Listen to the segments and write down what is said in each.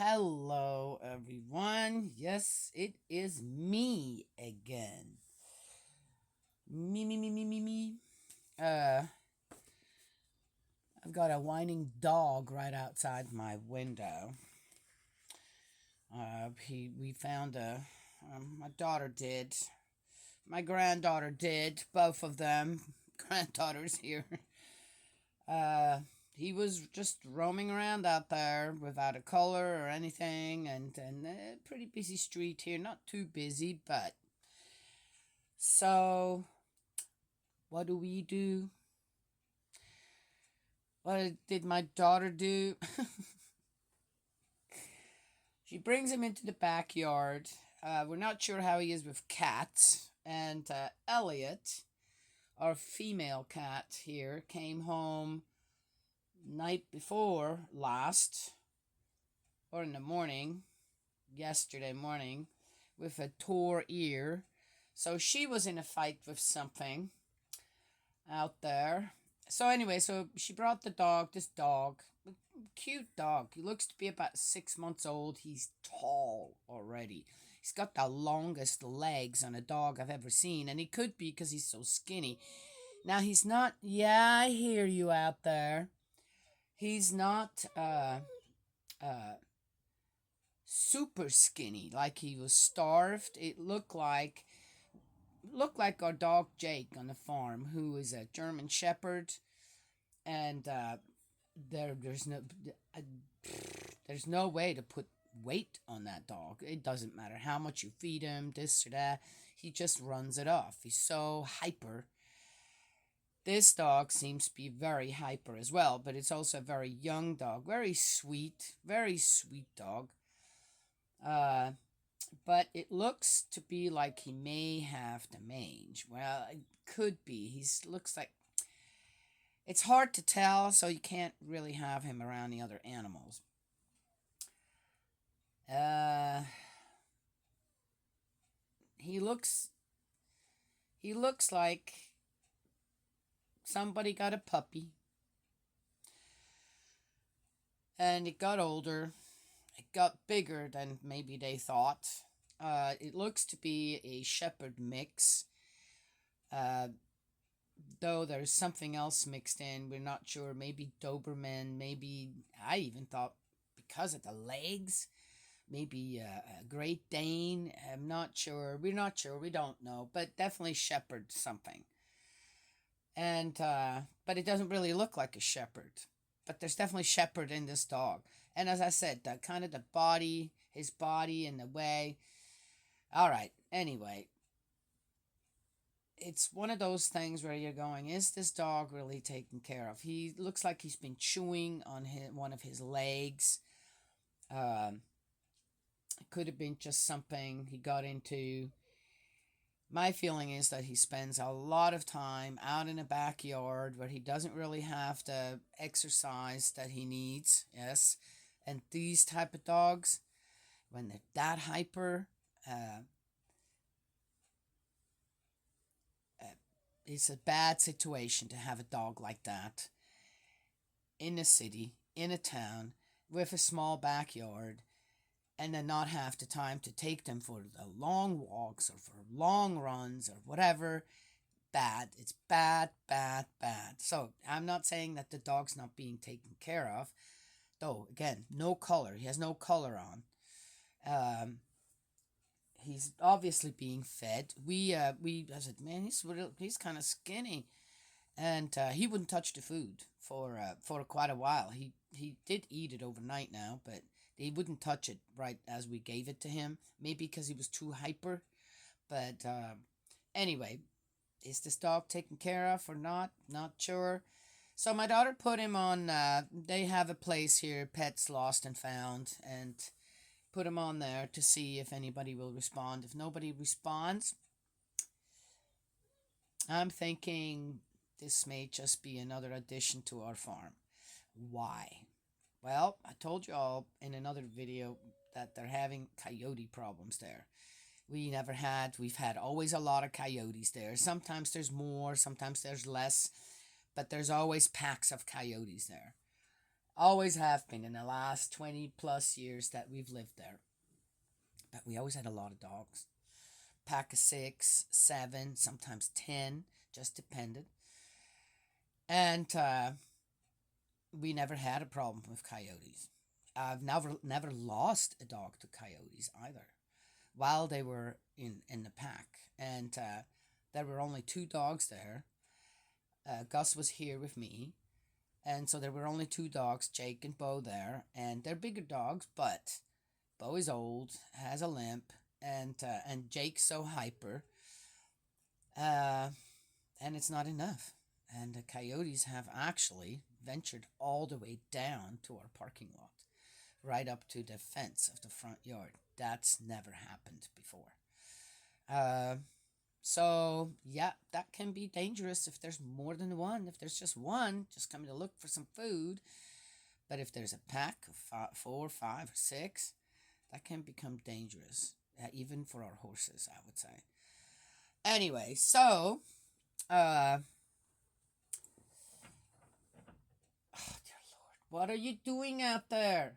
Hello, everyone. Yes, it is me again. Me. Uh, I've got a whining dog right outside my window. We found my daughter did. My granddaughter did. Both of them. Granddaughters here. Uh, he was just roaming around out there without a collar or anything, and a pretty busy street here. Not too busy, but so what do we do? What did my daughter do? She brings him into the backyard. We're not sure how he is with cats, and Elliot, our female cat here, came home night before last, or in the morning, yesterday morning, with a tore ear. So she was in a fight with something out there. So anyway, so she brought the dog, this dog, cute dog. He looks to be about 6 months old. He's tall already. He's got the longest legs on a dog I've ever seen, and he could be because he's so skinny. Now he's not. Yeah, I hear you out there. He's not uh super skinny, like he was starved. It looked like our dog Jake on the farm, who is a German Shepherd, and there's no uh, there's no way to put weight on that dog. It doesn't matter how much you feed him, this or that. He just runs it off. He's so hyper. This dog seems to be very hyper as well, but it's also a very young dog, very sweet dog. Uh, but it looks to be like he may have the mange. Well, it could be. He's looks like it's hard to tell, so you can't really have him around the other animals. Uh, he looks he looks like somebody got a puppy and it got older. It got bigger than maybe they thought. It looks to be a shepherd mix. Uh, though there's something else mixed in. We're not sure. Maybe Doberman. Maybe I even thought because of the legs. Maybe a Great Dane. I'm not sure. We're not sure. We don't know. But definitely shepherd something. And but it doesn't really look like a shepherd. But there's definitely shepherd in this dog. And as I said, the kind of the body, his body, and the way. All right. Anyway, it's one of those things where you're going, is this dog really taken care of? He looks like he's been chewing on one of his legs. Um, it could have been just something he got into. My feeling is that he spends a lot of time out in the backyard where he doesn't really have the exercise that he needs. Yes, and these type of dogs, when they're that hyper, uh, uh, it's a bad situation to have a dog like that in a city, in a town, with a small backyard, and then not have the time to take them for the long walks or for long runs or whatever. Bad. It's bad, bad, bad. So I'm not saying that the dog's not being taken care of, though. Again, no color. He has no color on. Um, he's obviously being fed. I said, man, he's kind of skinny, and he wouldn't touch the food for quite a while. He did eat it overnight now, but he wouldn't touch it right as we gave it to him. Maybe because he was too hyper. But anyway, is this dog taken care of or not? Not sure. So my daughter put him on. They have a place here, Pets Lost and Found, and put him on there to see if anybody will respond. If nobody responds, I'm thinking this may just be another addition to our farm. Why? Well, I told you all in another video that they're having coyote problems there. We've had always a lot of coyotes there. Sometimes there's more, sometimes there's less, but there's always packs of coyotes there. Always have been in the last 20 plus years that we've lived there. But we always had a lot of dogs. Pack of six, seven, sometimes 10, just depended. And we never had a problem with coyotes. I've never lost a dog to coyotes either while they were in the pack. And there were only two dogs there. Gus was here with me. And so there were only two dogs, Jake and Bo, there. And they're bigger dogs, but Bo is old, has a limp, and Jake's so hyper. Uh, and it's not enough. And the coyotes have actually ventured all the way down to our parking lot, right up to the fence of the front yard. That's never happened before. Uh, so, yeah, that can be dangerous if there's more than one. If there's just one, just coming to look for some food. But if there's a pack of four, five, or six, that can become dangerous, even for our horses, I would say. Anyway, so, oh, dear Lord, what are you doing out there?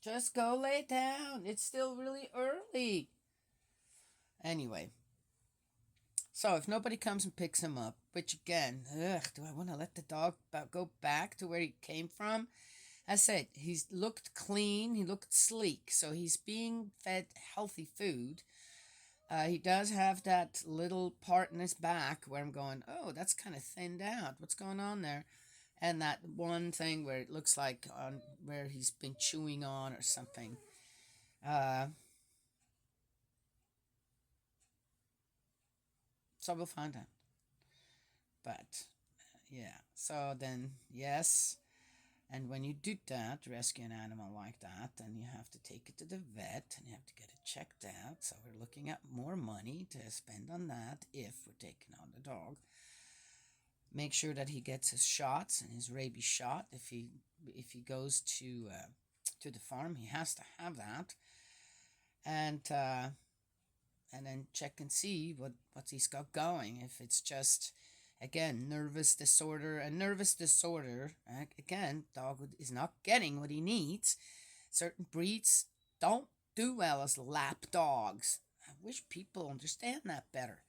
Just go lay down. It's still really early. Anyway, so if nobody comes and picks him up, which again, do I want to let the dog go back to where he came from? I said, he's looked clean, he looked sleek, so he's being fed healthy food. He does have that little part in his back where I'm going, oh, that's kind of thinned out. What's going on there? And that one thing where it looks like on where he's been chewing on or something. Uh, so we'll find out. But yeah, so then yes, and when you do that, rescue an animal like that, then you have to take it to the vet and you have to get it checked out. So we're looking at more money to spend on that if we're taking on the dog. Make sure that he gets his shots and his rabies shot. If he goes to the farm, he has to have that, and then check and see what he's got going. If it's just again nervous disorder, and nervous disorder again, dog is not getting what he needs. Certain breeds don't do well as lap dogs. I wish people understand that better.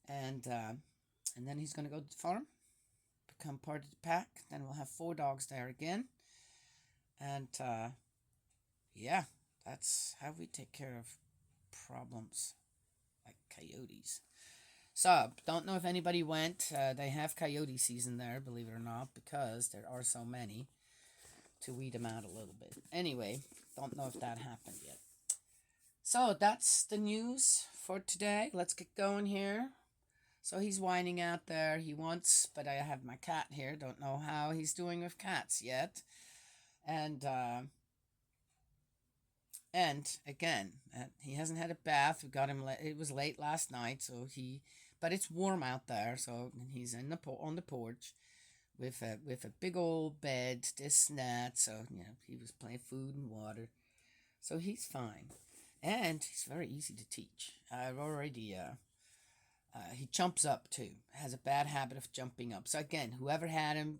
And then he's going to go to the farm, become part of the pack. Then we'll have four dogs there again. And yeah, that's how we take care of problems like coyotes. So, don't know if anybody went. They have coyote season there, believe it or not, because there are so many to weed them out a little bit. Anyway, don't know if that happened yet. So, that's the news for today. Let's get going here. So he's whining out there. He wants, but I have my cat here. Don't know how he's doing with cats yet. And again, he hasn't had a bath. We got him. It was late last night, so but it's warm out there, so he's on the porch with a big old bed, this and that. So he was playing food and water, so he's fine, and he's very easy to teach. I've already he jumps up too. Has a bad habit of jumping up. So again, whoever had him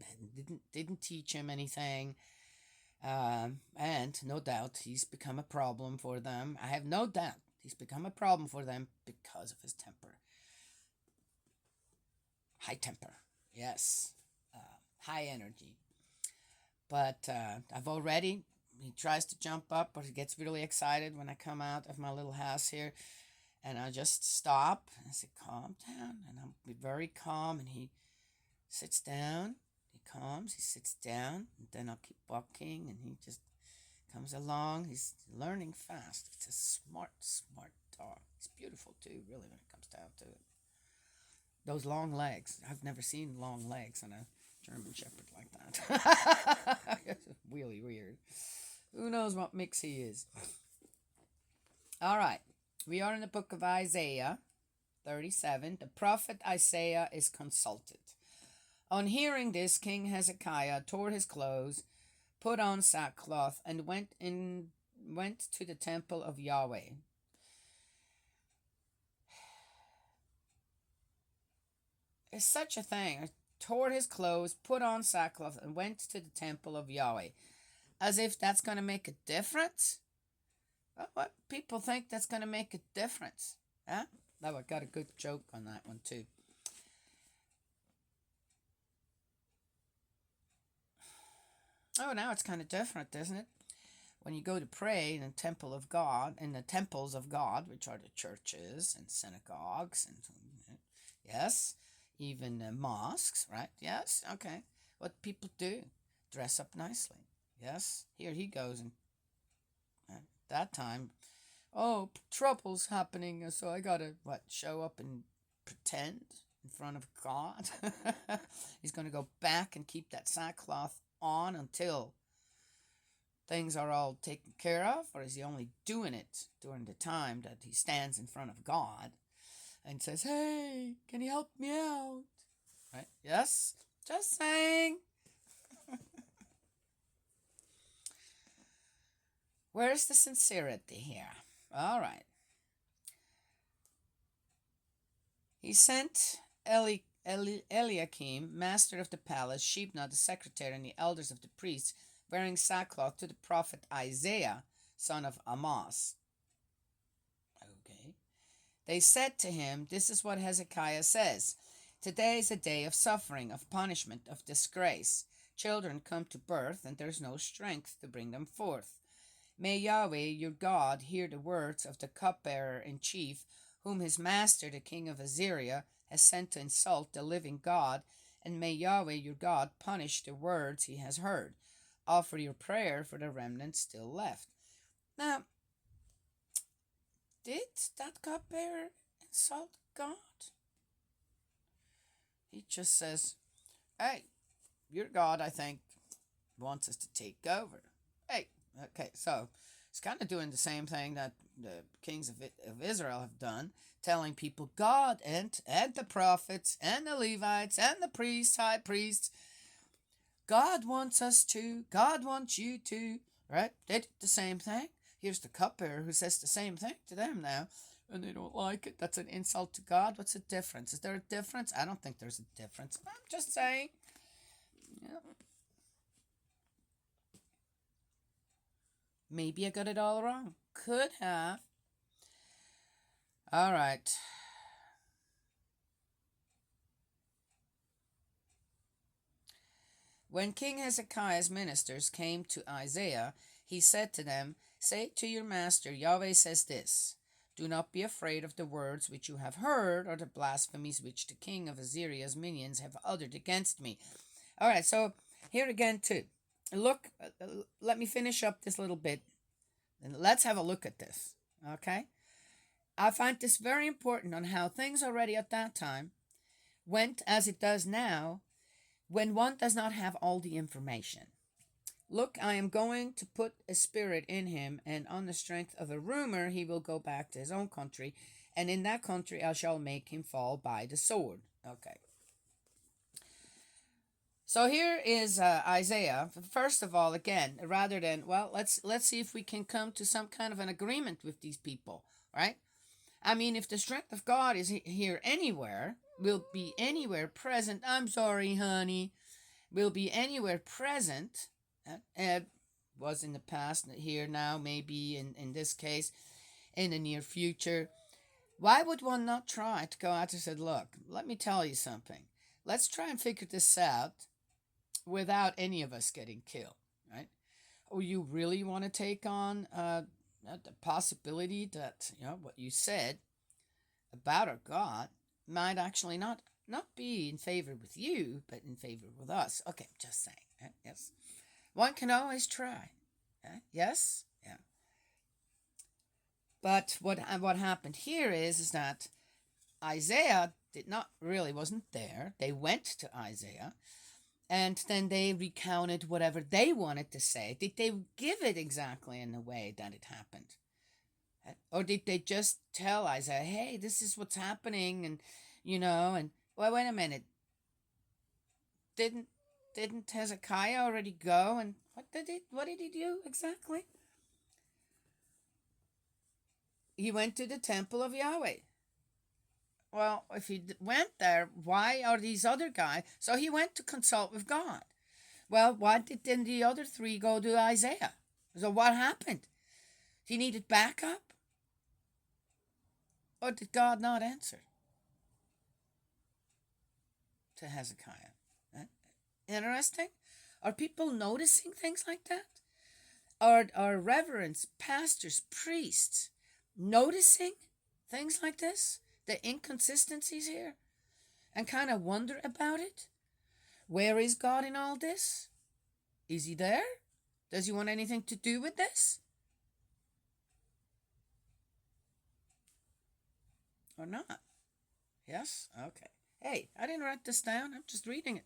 didn't teach him anything. And no doubt he's become a problem for them. I have no doubt he's become a problem for them because of his temper. High temper, yes. High energy. But he tries to jump up, or he gets really excited when I come out of my little house here. And I just stop and I say, calm down. And I'll be very calm. And he sits down. He calms. He sits down. And then I'll keep walking. And he just comes along. He's learning fast. It's a smart, smart dog. He's beautiful too, really, when it comes down to it. Those long legs. I've never seen long legs on a German Shepherd like that. It's really weird. Who knows what mix he is? All right. We are in the book of Isaiah 37. The prophet Isaiah is consulted. On hearing this, King Hezekiah tore his clothes, put on sackcloth, and went to the temple of Yahweh. It's such a thing. tore his clothes, put on sackcloth, and went to the temple of Yahweh. As if that's going to make a difference? What people think that's going to make a difference? Huh? Oh, I got a good joke on that one too. Oh, now it's kind of different, isn't it? When you go to pray in the temple of God, in the temples of God, which are the churches and synagogues, and yes, even mosques, right? Yes, okay. What people do, dress up nicely. Yes, here he goes, and at that time, oh, trouble's happening, so I gotta show up and pretend in front of God. He's gonna go back and keep that sackcloth on until things are all taken care of, or is he only doing it during the time that he stands in front of God and says, "Hey, can you help me out?" Right? Yes, just saying. Where's the sincerity here? All right. He sent Eliakim, master of the palace, Shebna the secretary, and the elders of the priests, wearing sackcloth, to the prophet Isaiah, son of Amoz. Okay. They said to him, "This is what Hezekiah says. Today is a day of suffering, of punishment, of disgrace. Children come to birth, and there's no strength to bring them forth. May Yahweh your God hear the words of the cupbearer in chief, whom his master, the king of Assyria, has sent to insult the living God, and may Yahweh your God punish the words he has heard. Offer your prayer for the remnant still left." Now, did that cupbearer insult God? He just says, "Hey, your God, I think, wants us to take over." Hey, okay, so it's kind of doing the same thing that the kings of Israel have done, telling people God and the prophets and the Levites and the priests, high priests, God wants us to, God wants you to, right? They did the same thing. Here's the cupbearer who says the same thing to them now, and they don't like it. That's an insult to God. What's the difference? Is there a difference? I don't think there's a difference. I'm just saying. Yeah. Maybe I got it all wrong. Could have. All right. When King Hezekiah's ministers came to Isaiah, he said to them, "Say to your master, Yahweh says this: Do not be afraid of the words which you have heard, or the blasphemies which the king of Assyria's minions have uttered against me." All right, so here again too. Look, let me finish up this little bit, and let's have a look at this. Okay, I find this very important on how things already at that time went as it does now when one does not have all the information. Look, I am going to put a spirit in him, and on the strength of a rumor he will go back to his own country, and in that country I shall make him fall by the sword. Okay. So here is Isaiah. First of all, again, rather than, well, let's see if we can come to some kind of an agreement with these people, right? I mean, if the strength of God is here anywhere, will be anywhere present. I'm sorry, honey. Will be anywhere present. Was in the past, here now, maybe in this case, in the near future. Why would one not try to go out and say, "Look, let me tell you something. Let's try and figure this out without any of us getting killed," right? Oh, you really want to take on the possibility that what you said about our God might actually not be in favor with you, but in favor with us. Okay, just saying. Right? Yes, one can always try. Right? Yes, yeah. But what happened here is that Isaiah wasn't there. They went to Isaiah, and then they recounted whatever they wanted to say. Did they give it exactly in the way that it happened? Or did they just tell Isaiah, "Hey, this is what's happening," and and well, wait a minute. Didn't Hezekiah already go, and what did he do exactly? He went to the temple of Yahweh. well, if he went there, why are these other guys? So he went to consult with God. Well, why did then the other three go to Isaiah? So what happened? He needed backup? Or did God not answer to Hezekiah? Interesting. Are people noticing things like that? Are reverends, pastors, priests noticing things like this? The inconsistencies here? And kind of wonder about it? Where is God in all this? Is he there? Does he want anything to do with this? Or not? Yes? Okay. Hey, I didn't write this down. I'm just reading it.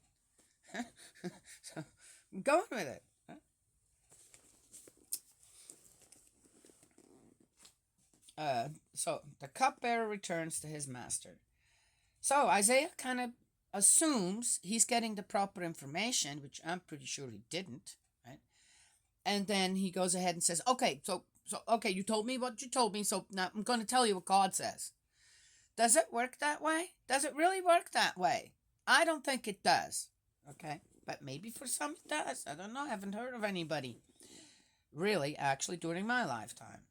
So I'm going with it. So the cupbearer returns to his master. So Isaiah kind of assumes he's getting the proper information, which I'm pretty sure he didn't, right? And then he goes ahead and says, "Okay, okay, you told me what you told me, so now I'm going to tell you what God says." Does it work that way? Does it really work that way? I don't think it does. Okay, but maybe for some it does. I don't know. I haven't heard of anybody really actually during my lifetime.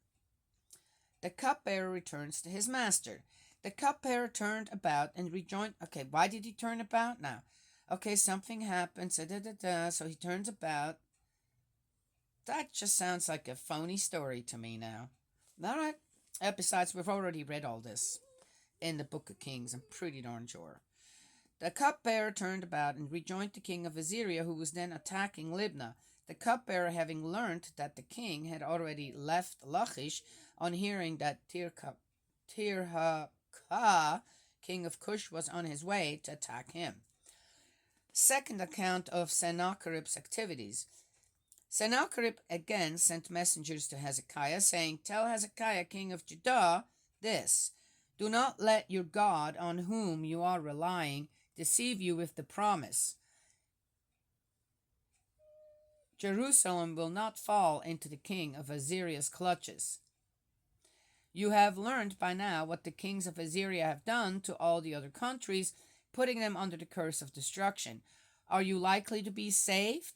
The cupbearer returns to his master. The cupbearer turned about and rejoined. Okay, why did he turn about now? Okay, something happened. So he turns about. That just sounds like a phony story to me now. All right. Besides, we've already read all this in the Book of Kings. I'm pretty darn sure. The cupbearer turned about and rejoined the king of Assyria, who was then attacking Libnah. The cupbearer, having learnt that the king had already left Lachish, on hearing that Tirhakah, king of Cush, was on his way to attack him. Second account of Sennacherib's activities. Sennacherib again sent messengers to Hezekiah, saying, "Tell Hezekiah, king of Judah, this: do not let your God, on whom you are relying, deceive you with the promise. Jerusalem will not fall into the king of Assyria's clutches. You have learned by now what the kings of Assyria have done to all the other countries, putting them under the curse of destruction. Are you likely to be saved?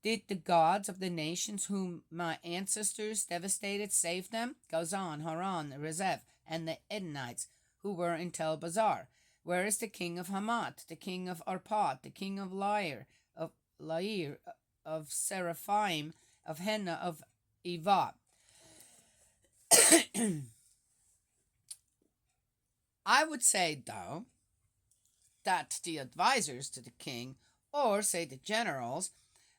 Did the gods of the nations whom my ancestors devastated save them?" Goes on, Haran, Rezeph, and the Edenites, who were in Tel Bazar. Where is the king of Hamath, the king of Arpad, the king of Lair, of Seraphim, of Henna, of Eva? I would say, though, that the advisors to the king, or say the generals,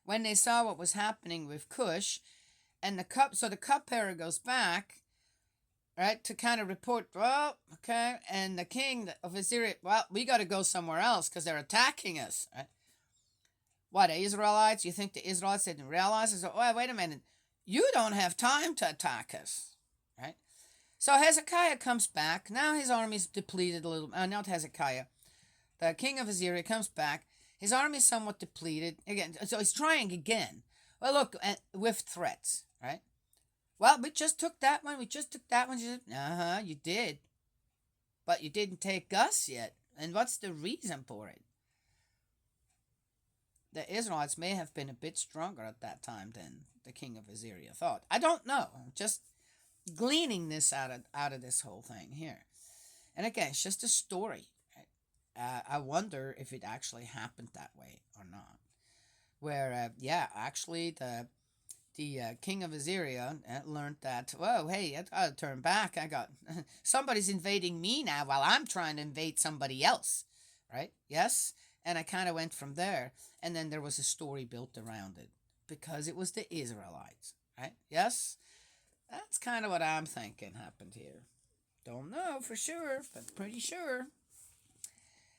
when they saw what was happening with Cush, and the cupbearer goes back, right, to kind of report, well, okay, and the king of Assyria, well, we got to go somewhere else because they're attacking us, right? What, the Israelites? You think the Israelites didn't realize this? Oh, wait a minute. You don't have time to attack us, right? So Hezekiah comes back. Now his army's depleted a little. Not Hezekiah. The king of Assyria comes back. His army's somewhat depleted. Again, so he's trying again. Well, look, with threats, right? Well, we just took that one. We just took that one. Uh-huh, you did. But you didn't take us yet. And what's the reason for it? The Israelites may have been a bit stronger at that time than the king of Assyria thought. I don't know. I'm just gleaning this out of this whole thing here. And again, it's just a story. Right? I wonder if it actually happened that way or not. Where, actually the king of Assyria learned that, whoa, hey, I gotta turn back. I got somebody's invading me now while I'm trying to invade somebody else, right? Yes, and I kind of went from there, and then there was a story built around it because it was the Israelites, right? Yes, that's kind of what I'm thinking happened here. Don't know for sure, but pretty sure.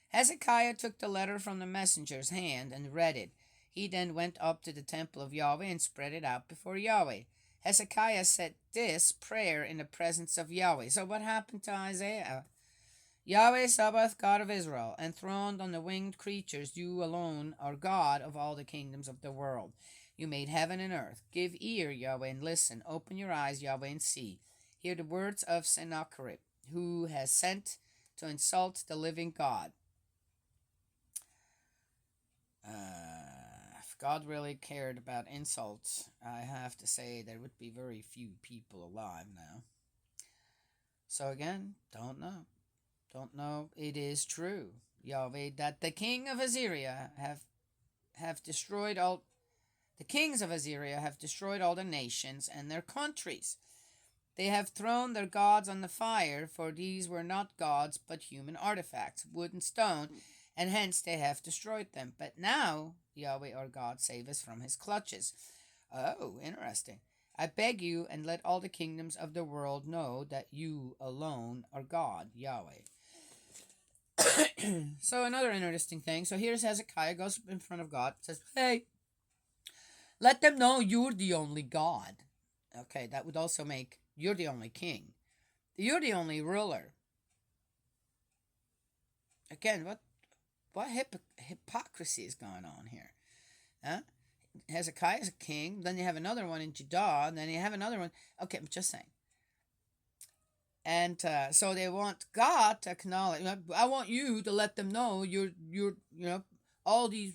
Hezekiah took the letter from the messenger's hand and read it. He then went up to the temple of Yahweh and spread it out before Yahweh. Hezekiah said this prayer in the presence of Yahweh. So what happened to Isaiah? Yahweh Sabaoth, God of Israel, enthroned on the winged creatures, you alone are God of all the kingdoms of the world. You made heaven and earth. Give ear, Yahweh, and listen. Open your eyes, Yahweh, and see. Hear the words of Sennacherib, who has sent to insult the living God. If God really cared about insults, I have to say there would be very few people alive now. So again, don't know. Don't know. It is true, Yahweh, that the king of Assyria have destroyed all the kings of Assyria have destroyed all the nations and their countries. They have thrown their gods on the fire, for these were not gods but human artifacts, wood and stone, and hence they have destroyed them. But now, Yahweh our God, save us from his clutches. Oh, interesting. I beg you, and let all the kingdoms of the world know that you alone are God, Yahweh. So another interesting thing. So here's Hezekiah, goes in front of God, says, hey, let them know you're the only God. Okay, that would also make you're the only king. You're the only ruler. Again, what hypocrisy is going on here? Huh? Hezekiah is a king. Then you have another one in Judah. And then you have another one. Okay, I'm just saying. And so they want God to acknowledge. I want you to let them know you're all the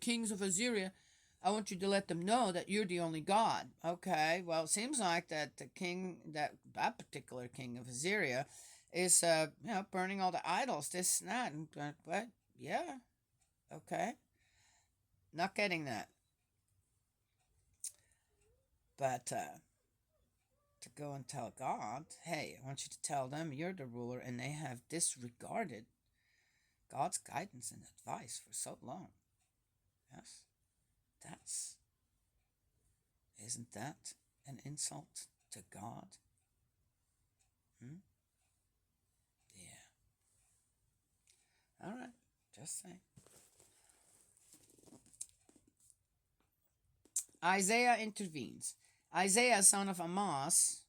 kings of Assyria. I want you to let them know that you're the only God. Okay, well, it seems like that the king, that particular king of Assyria, is burning all the idols, this and that, and what? Yeah, okay, not getting that, but to go and tell God, hey, I want you to tell them you're the ruler, and they have disregarded God's guidance and advice for so long. Yes. Isn't that an insult to God? Yeah. All right, just saying. Isaiah intervenes. Isaiah, son of Amoz,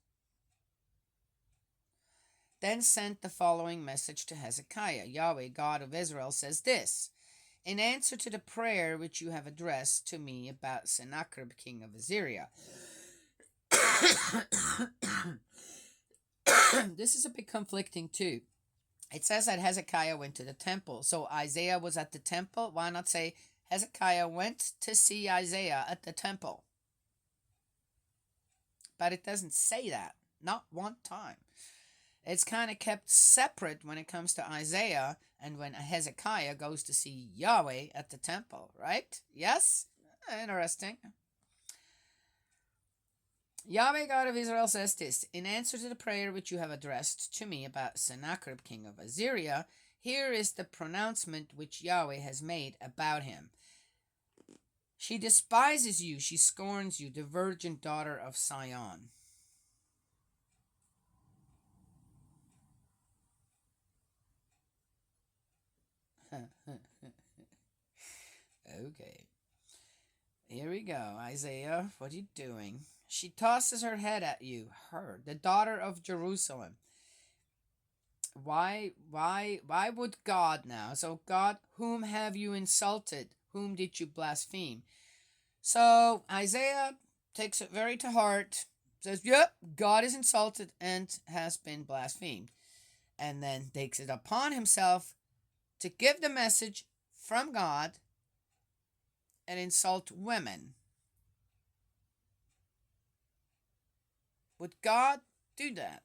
then sent the following message to Hezekiah. Yahweh, God of Israel, says this: in answer to the prayer which you have addressed to me about Sennacherib, king of Assyria. This is a bit conflicting too. It says that Hezekiah went to the temple. So Isaiah was at the temple. Why not say Hezekiah went to see Isaiah at the temple? But it doesn't say that. Not one time. It's kind of kept separate when it comes to Isaiah and when Hezekiah goes to see Yahweh at the temple, right? Yes? Interesting. Yahweh, God of Israel, says this: in answer to the prayer which you have addressed to me about Sennacherib, king of Assyria, here is the pronouncement which Yahweh has made about him. She despises you, she scorns you, the virgin daughter of Sion. Okay. Here we go. Isaiah, what are you doing? She tosses her head at you, her, the daughter of Jerusalem. Why would God now? So God, whom have you insulted? Whom did you blaspheme? So Isaiah takes it very to heart, says, yep, God is insulted and has been blasphemed. And then takes it upon himself to give the message from God and insult women. Would God do that?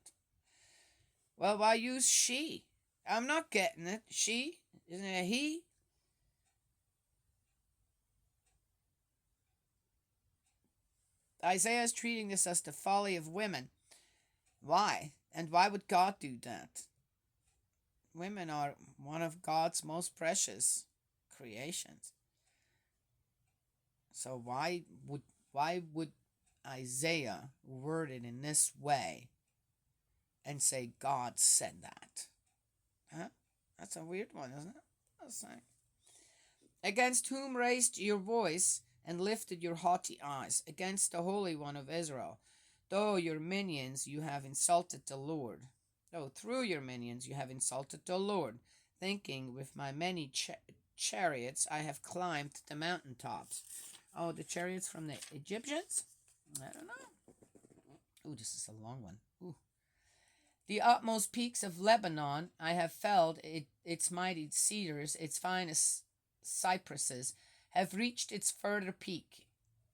Well, why use she? I'm not getting it. She? Isn't it a he? Isaiah is treating this as the folly of women. Why? And why would God do that? Women are one of God's most precious creations. So why would Isaiah word it in this way and say God said that? Huh? That's a weird one, isn't it? That's saying. Against whom raised your voice and lifted your haughty eyes? Against the Holy One of Israel. Though your minions you have insulted the Lord. Though through your minions you have insulted the Lord, thinking, with my many chariots I have climbed the mountaintops. Oh, the chariots from the Egyptians? I don't know. Ooh, this is a long one. Ooh. The utmost peaks of Lebanon I have felled, its mighty cedars, its finest cypresses, have reached its further peak,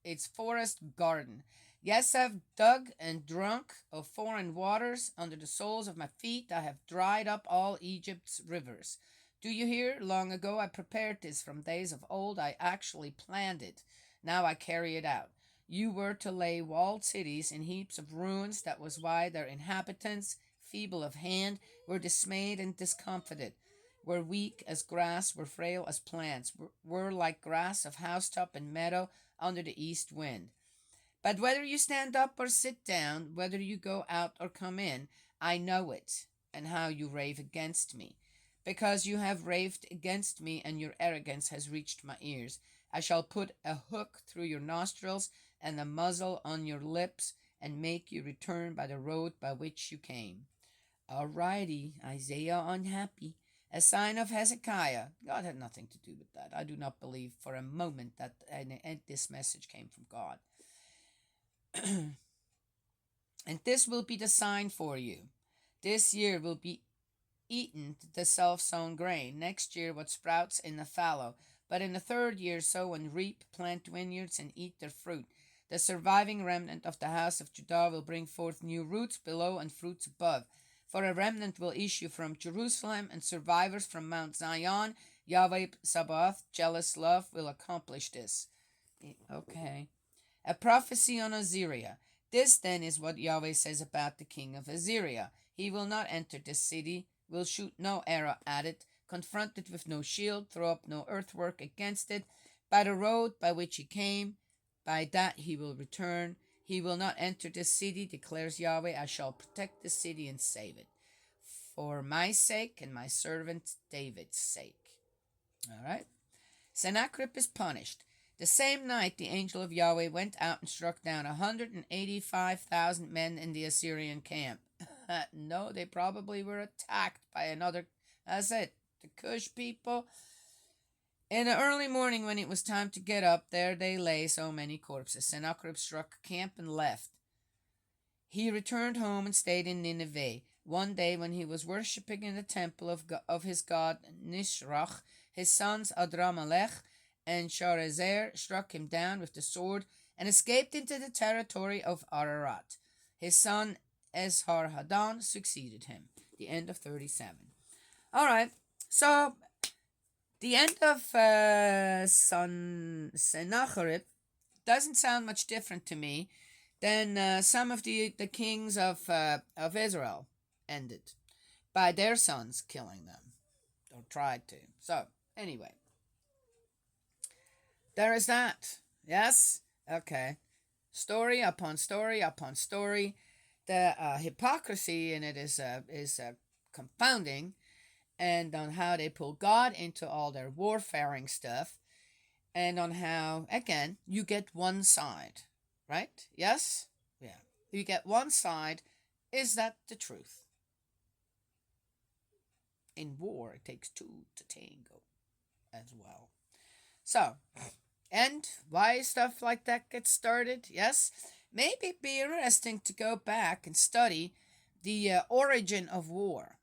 its forest garden. Yes, I have dug and drunk of foreign waters. Under the soles of my feet I have dried up all Egypt's rivers. Do you hear? Long ago I prepared this. From days of old I actually planned it. Now I carry it out. You were to lay walled cities in heaps of ruins. That was why their inhabitants, feeble of hand, were dismayed and discomfited, were weak as grass, were frail as plants, were like grass of housetop and meadow under the east wind. But whether you stand up or sit down, whether you go out or come in, I know it, and how you rave against me. Because you have raved against me, and your arrogance has reached my ears, I shall put a hook through your nostrils and a muzzle on your lips, and make you return by the road by which you came. Alrighty, Isaiah unhappy. A sign of Hezekiah. God had nothing to do with that. I do not believe for a moment that this message came from God. And this will be the sign for you. This year will be eaten the self-sown grain. Next year what sprouts in the fallow. But in the third year sow and reap, plant vineyards and eat their fruit. The surviving remnant of the house of Judah will bring forth new roots below and fruits above. For a remnant will issue from Jerusalem, and survivors from Mount Zion. Yahweh Sabaoth, jealous love, will accomplish this. Okay. A prophecy on Assyria. This then is what Yahweh says about the king of Assyria. He will not enter this city, will shoot no arrow at it, confront it with no shield, throw up no earthwork against it. By the road by which he came, by that he will return. He will not enter this city, declares Yahweh. I shall protect this city and save it, for my sake and my servant David's sake. All right. Sennacherib is punished. The same night the angel of Yahweh went out and struck down 185,000 men in the Assyrian camp. No, they probably were attacked by another. That's it. The Cush people. In the early morning, when it was time to get up, there they lay, so many corpses. Sennacherib struck camp and left. He returned home and stayed in Nineveh. One day, when he was worshipping in the temple of his god Nisroch, his sons Adramelech and Sharezer struck him down with the sword and escaped into the territory of Ararat. His son Esarhaddon succeeded him. The end of 37. All right, so the end of Sennacherib doesn't sound much different to me than some of the kings of Israel ended by their sons killing them, or tried to. So, anyway, there is that. Yes? Okay. Story upon story upon story. The hypocrisy in it is confounding, and on how they pull God into all their warfaring stuff, and on how, again, you get one side, right? Yes? Yeah. You get one side. Is that the truth? In war, it takes two to tango as well. So, and why stuff like that gets started? Yes? Maybe it'd be interesting to go back and study the origin of war,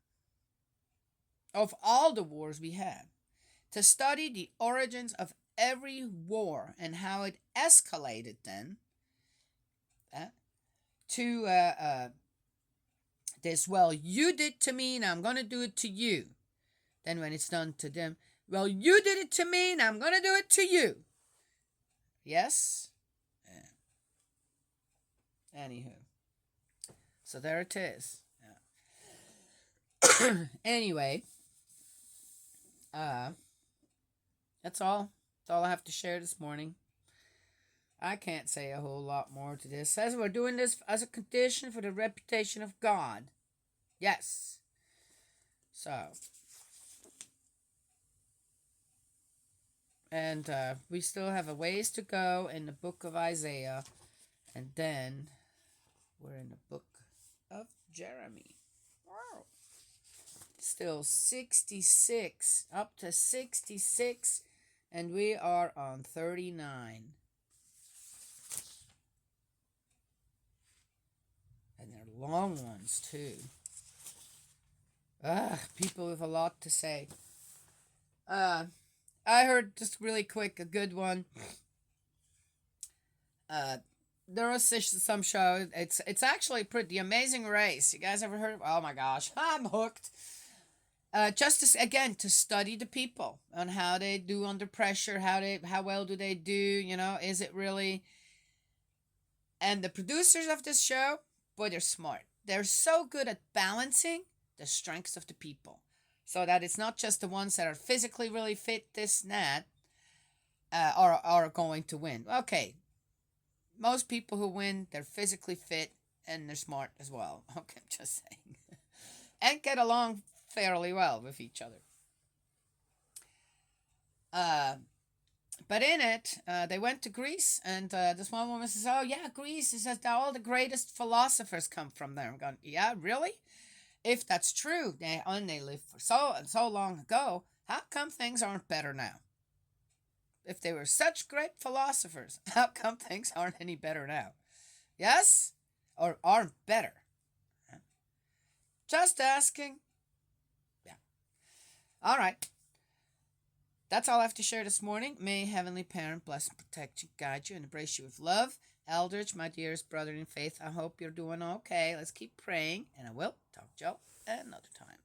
of all the wars we had, to study the origins of every war and how it escalated then to this, well, you did to me, now I'm going to do it to you. Then when it's done to them, well, you did it to me, now I'm going to do it to you. Yes? Yeah. Anywho. So there it is. Yeah. Anyway. That's all. That's all I have to share this morning. I can't say a whole lot more to this. Says we're doing this as a condition for the reputation of God. Yes. So. And we still have a ways to go in the book of Isaiah. And then we're in the book of Jeremy. Wow. Still 66. Up to 66. And we are on 39. And they're long ones, too. People with a lot to say. Uh, I heard just really quick a good one. Uh, there was some show. It's actually pretty Amazing Race. You guys ever heard of? Oh my gosh, I'm hooked. Just to, again to study the people on how they do under pressure, how well do they do? Is it really? And the producers of this show, boy, they're smart. They're so good at balancing the strengths of the people, so that it's not just the ones that are physically really fit, this and that, are going to win. Okay, most people who win, they're physically fit and they're smart as well. Okay, I'm just saying. And get along fairly well with each other. Uh, but in it, they went to Greece, and this one woman says, "Oh yeah, Greece is that all the greatest philosophers come from there." I'm going, "Yeah, really? If that's true, they lived for so and so long ago. How come things aren't better now? If they were such great philosophers, how come things aren't any better now? Yes, or aren't better? Just asking." Yeah. All right. That's all I have to share this morning. May Heavenly Parent bless and protect you, guide you, and embrace you with love. Eldridge, my dearest brother in faith, I hope you're doing okay. Let's keep praying, and I will talk to you another time.